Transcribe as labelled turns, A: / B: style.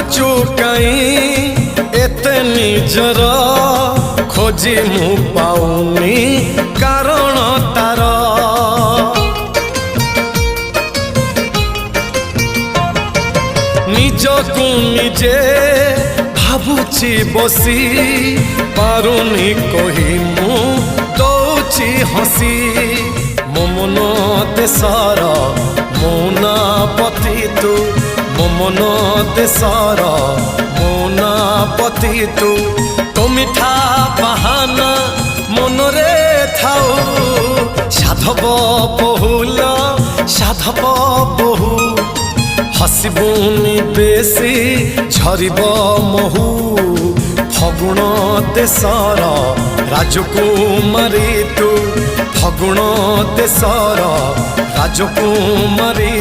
A: भाबुचु कहीं एते निजर खोजी मु पाउनी कारण तार निजकु निजे भाबुची बसी पारुनी कही मु दौची हसी मो मन देशर मौना पति तू मो मन देशर मौना पति तू तो मिठा बाहाना मनरे थाऊ साधव बहुल साधव बहु हसबुनी बेसी झरिब महू फगुण देशर राजकुमारी तू फगुण देशर राजकुमारी।